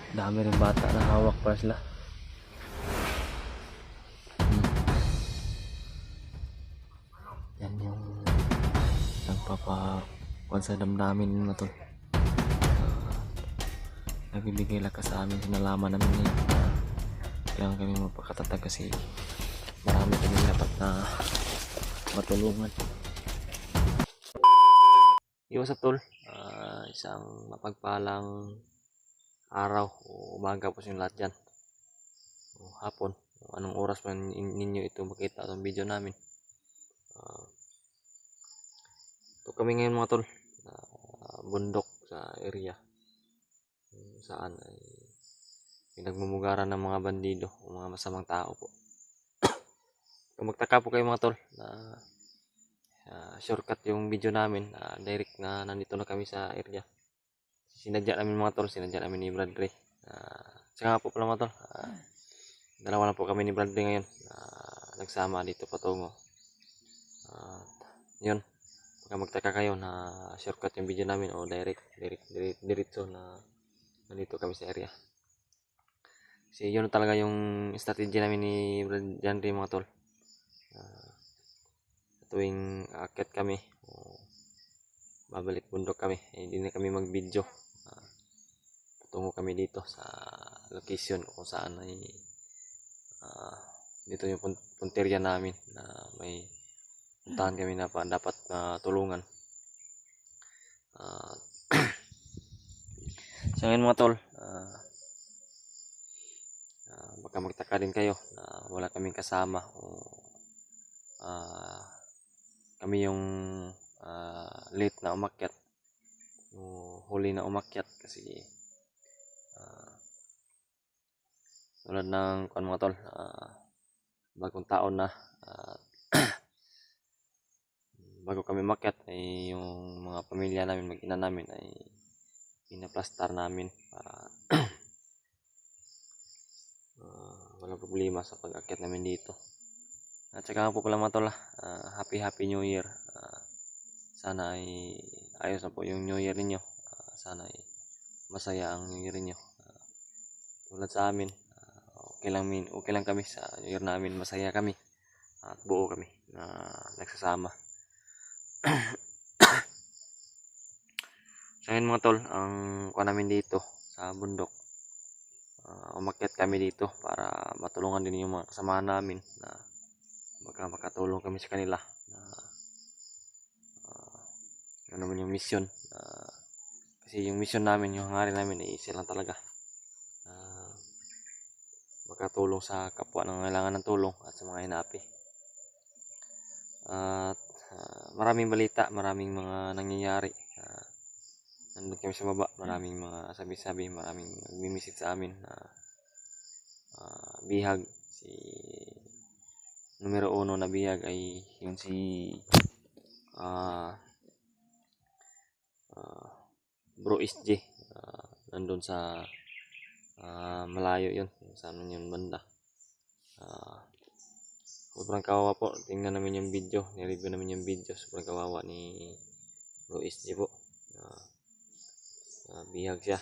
Dami rin bata na hawak pa sila. Yan yung nagpapakuan sa damdamin na tol. Nagbibigay lakas sa amin, sinalaman namin ngayon na kailangan kami mapakatatag kasi marami kami dapat na matulungan. What's up tol? Isang mapagpalang araw o umaga po sa inyo lahat dyan o hapon o anong oras man ninyo ito makita itong video namin. Ito kami ngayon mga tol, bundok sa area kung saan ay pinagmumugaran ng mga bandido o mga masamang tao po. Kung magtaka po kayo mga tol na shortcut yung video namin, direct na nandito na kami sa area. Sinadya namin mga tol, sinadya namin ni Brad Ray. Saka nga po pala mga tol, dalawa lang po kami ni Brad Ray ngayon, nagsama dito patungo. Yun, pagka magtaka kayo na shortcut yung video namin o diretso na nandito kami sa area. Kasi yun talaga yung strategy namin ni Brad Ray mga tol. Tuwing akit kami o babalik bundok kami, hindi na kami mag video, patungo kami dito sa location kung saan ay dito yung punteriya namin na may puntahan kami na dapat tulungan. So ngayon mga tol, baka magtaka din kayo na wala kaming kasama o kami yung late na umakyat o huli na umakyat kasi tulad ng mga tol, bagong taon na, bago kami umakyat ay yung mga pamilya namin, mag-ina namin ay pinaplastar namin para walang problema sa pag-akyat namin dito. At saka po pala mga tol, happy New Year. Sana ay ayos na po yung New Year ninyo. Sana ay masaya ang New Year ninyo. Tulad sa amin, okay lang kami sa New Year namin, masaya kami at buo kami na nagsasama. So yun mga tol, ang kuha namin dito sa bundok, umakyat kami dito para matulungan din yung mga kasamahan namin na baka makatulong kami sa kanila na ano naman yung mission, kasi yung mission namin, yung hangarin namin ay isa lang talaga, makatulong sa kapwa na kailangan ng tulong at sa mga hinapi. At maraming balita, maraming mga nangyayari. Nandun kami sa baba, maraming mga sabi-sabi, maraming nagmimisit sa amin na bihag. Si numero 1 na bihag ay yung si Bro SJ. Nandun sa malayo yun, saan yun banda. Sobrang kawawa po, tingnan namin yung video, nireview namin yung video, sobrang kawawa ni Bro SJ po. Bihag siya.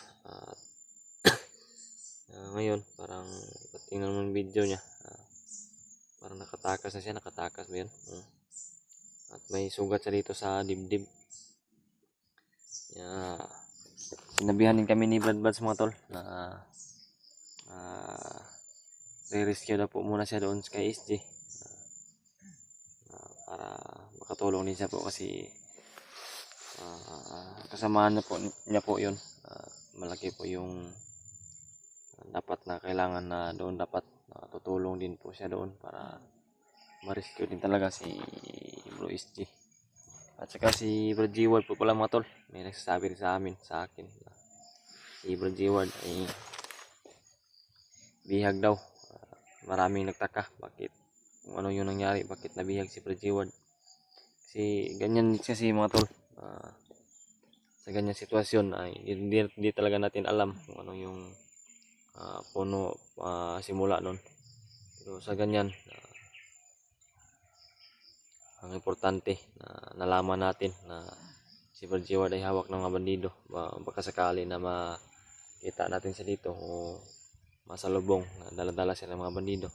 Ngayon parang tingnan mo yung video niya, parang nakatakas na siya, nakatakas ba yun? At may sugat siya dito sa dibdib. Sinabihan din kami ni Brad mga tol na re-rescue na po muna siya doon kay SJ, para makatulong din siya po kasi kasamahan niya po yun. Malaki po yung dapat na kailangan na doon, dapat tutulong din po siya doon para ma-rescue din talaga si Bro SJ. At saka si Bro G-Ward po pala mga tol, may nagsasabi rin sa akin si Bro G-Ward ay bihag daw. Maraming nagtaka bakit, kung ano yung nangyari, bakit nabihag si Bro G-Ward. Kasi ganyan kasi mga tol, sa ganyan sitwasyon ay hindi talaga natin alam kung ano yung puno simula nun. Pero sa ganyan, ang importante na nalaman natin na si Bro G-Ward ay hawak ng mga bandido, baka sakali na kita natin sa dito o masalubong na dala-dala sila ng mga bandido,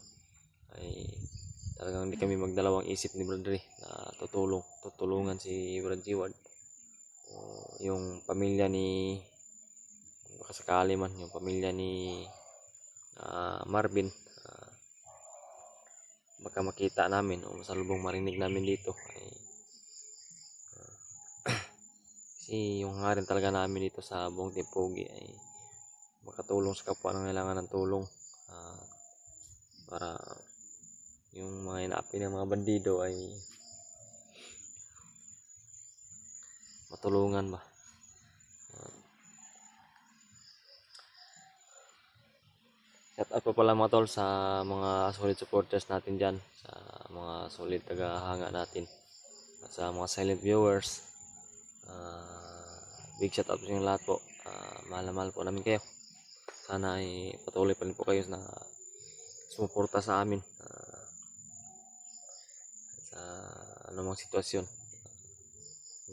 ay talagang hindi kami magdalawang isip ni Brad Ray na tutulungan si Brad Seward o yung pamilya ni, baka sakali man yung pamilya ni Marvin, baka makita namin o masalubong marinig namin dito, ay kasi yung hangarin talaga namin dito sa buong Timpugi ay makatulong sa kapwa na kailangan ng tulong, para yung mga inaapi ng mga bandido ay matulungan ba. Shout out pa pala mga tol sa mga solid supporters natin dyan, sa mga solid tagahanga natin, at sa mga silent viewers. Big shout out po sa inyo lahat po. Mahal na mahal po namin kayo. Sana ay patuloy pa rin po kayo na sumuporta sa amin sa anumang sitwasyon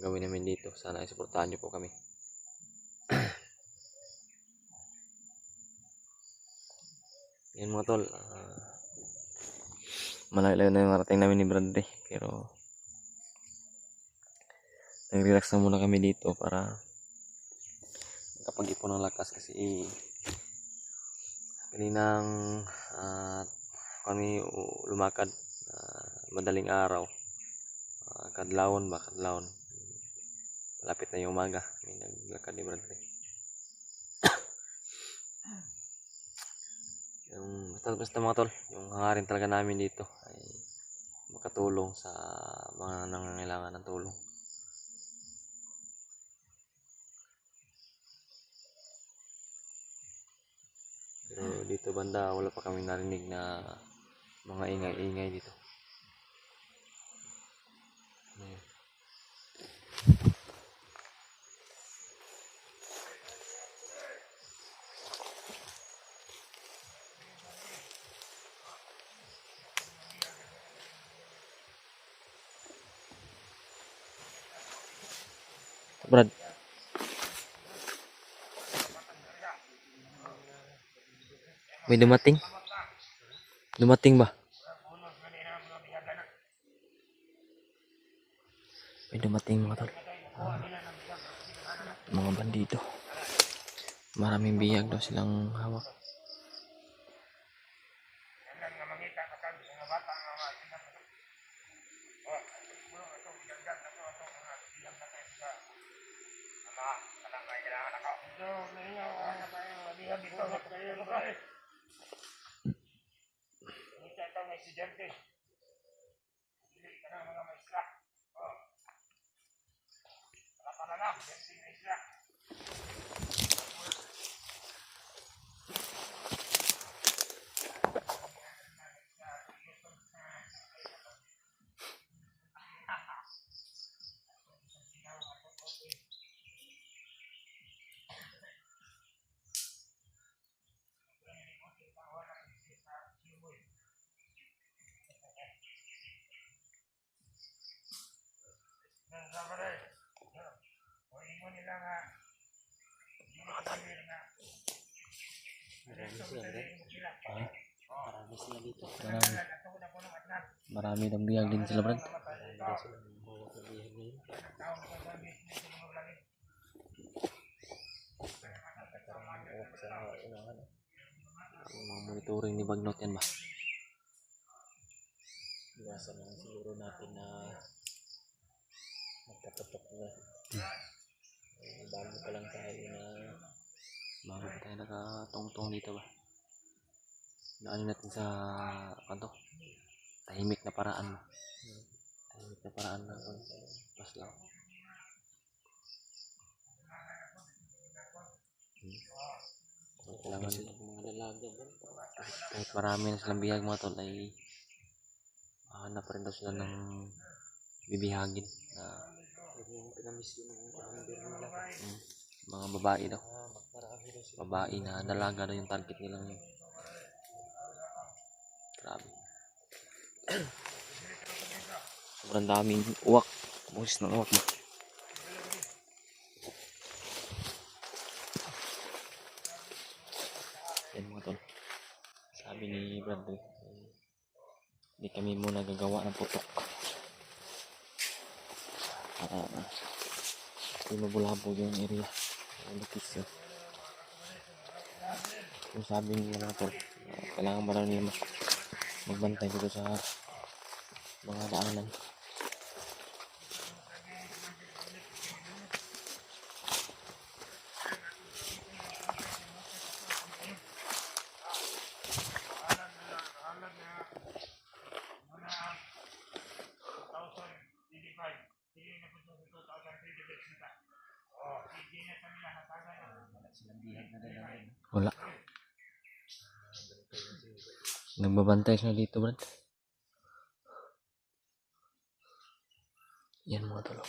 gawin namin dito. Sana ay suportahan nyo po kami. Yan mga tol, malayo na yung marating namin ni Bradley, pero nag-relax na muna kami dito para makapag-ipon ng lakas kasi kaninang kami lumakad madaling araw, kadlawon malapit na yung umaga, may naglakad ni Bradley. Yung basta mga tol, yung hangarin talaga namin dito ay makatulong sa mga nangangailangan ng tulong. Pero dito banda wala pa kaming narinig na mga ingay-ingay dito. Ayan. Brad, may dumating ba? May dumating mga tol, mga bandido. Maraming bihag daw silang hawak. Marami ng bihag din sila, Brad. Mga monitoring ni Bagnot yan ba? Iwasan lang siguro natin na magkatutok na. Bago pa lang tayo nakatungtong dito ba? Daanin natin sa tahimik na paraan. Tahimik na paraan na pas lang. Kailangan mga dalaga, kahit marami na silang bihag mga tol, ay hanap pa rin daw sila ng bibihagin na mga babae daw. Babae na dalaga daw yung target nilang yun. Grabe. Sobrang daming uwak. Boses ng uwak ba? ni Bradley. Hindi kami muna gagawa ng putok para hindi mabulabog yung area. Lukis yun. Kung sabi nila mga tol, kailangan ba nila magbantay dito sa mga daanan. Wala. Nagbabantay sila dito, Brad. Yan mga tol.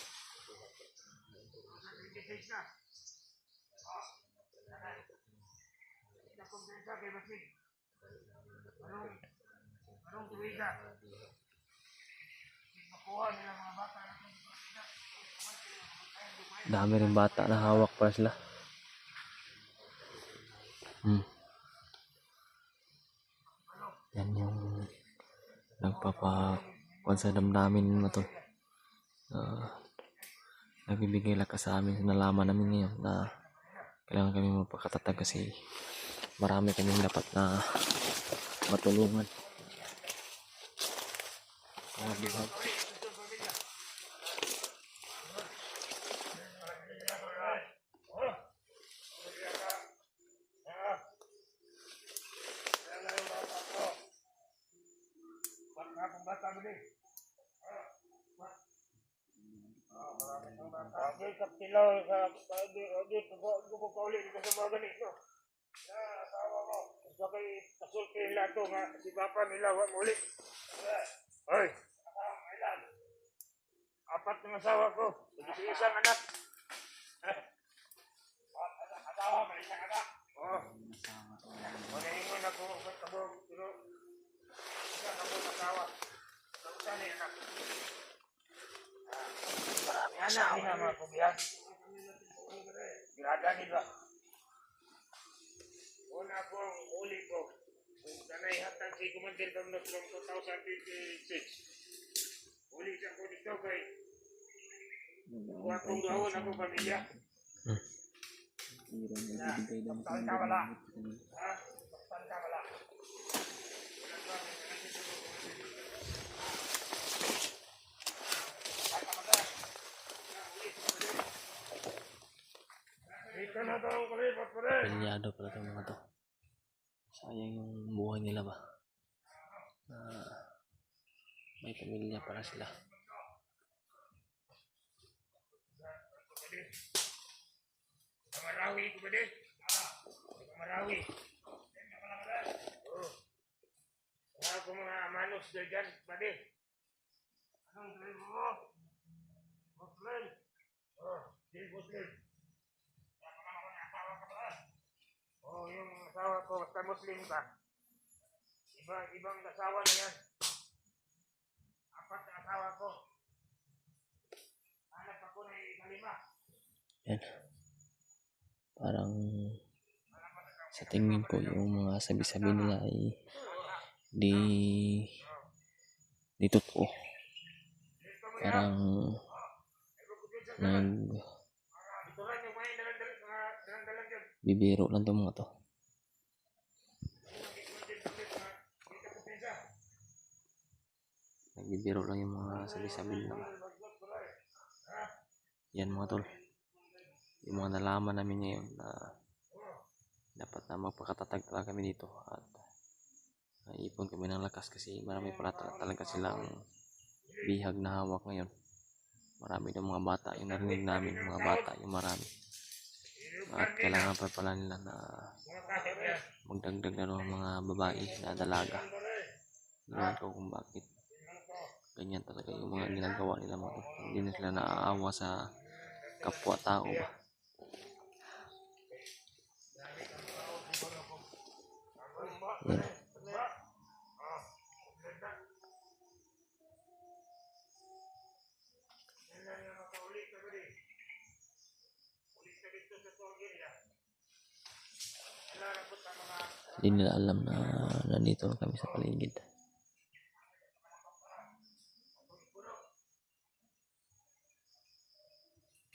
Dami rin bata na hawak pa sila. Yan yung nagpapakuan sa damdamin na to. Nagbibigay lakas sa amin. Nalaman namin ngayon na kailangan kami magpakatatag kasi marami kaming dapat na matulungan. Kaptilaw sa dito ko kauli dito sa mga ganito. Asawa mo. Sa kay kasulti nila ito nga si Papa nila wa muli. Hoy, ilan? 4 ng asawa ko. Sige isang anak. Asawa may isang anak. Oh. Maningon ako sa tabog pero isang ako asawa. Sa ni anak. Anak ni mga kubihan. Birada nila. Una ko ang uli ko. Kung sanay hatang si Commander Bangnos from 2026. Uli siya ko dito kay kuha kong gawon ako pamilya. Kaptal ka wala. Ha? Kaptal ka wala. Pelyado pala itong mga to. Sayang yung buhay nila ba. May pamilya para sila. Marawi ko ba din? Marawi. Wala ko mga manos dyan ba din? Anong sabi mo? Muslim? Di Muslim. Yung asawa ko, basta Muslim ka. Ibang asawa na yan. 4 na asawa ko. Hanap ako na ikalima. Yan. Parang sa tingin ko yung mga sabi-sabi nila ay di totoo. Parang bibiro lang itong mga to. Nagbibiro lang yung mga sabi-sabi nila. Yan mga tol. Yung mga nalaman namin ngayon na dapat na magpakatatag talaga kami dito at ipon kami ng lakas kasi marami pala talaga silang bihag na hawak ngayon. Marami ng mga bata yung narinig namin, mga bata yung marami. At kailangan pa pala nila na magdagdag na ng mga babae na dalaga. Iwan ko kung bakit ganyan talaga yung mga ginagawa nila mga to. Hindi na sila naaawa sa kapwa-tao ba. Yan. Hindi nila alam na nandito kami sa paligid.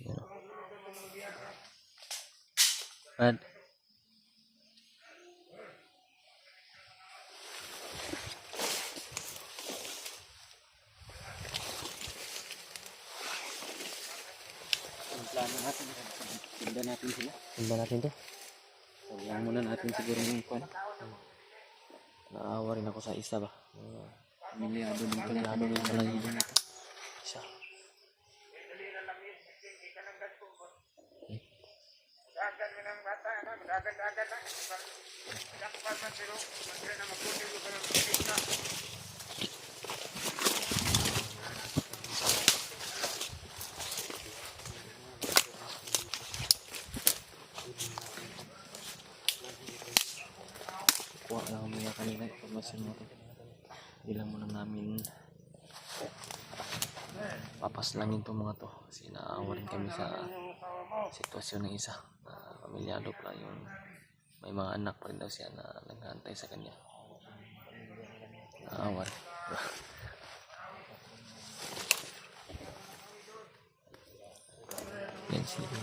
Yan o. At Ang plano natin, tinda natin sila. tingnan natin to. Kailangan muna natin siguro yung kwan. Naawa rin ako sa isa ba. Pamilyado din pala. Pamilyado din pala yun ito. Isa. Dagan mo ng bata, dagan-dagan na. Dakpan man pero hindi na mabuti ko ng kita. Kuha lang kami nga kanina information mo to. Hindi lang muna namin papaslangin to mga to. Kasi naawa rin kami sa sitwasyon ng isa. Pamilyado pala yung may mga anak pa rin daw siya na naghahantay sa kanya. Naawa rin. Yan sila.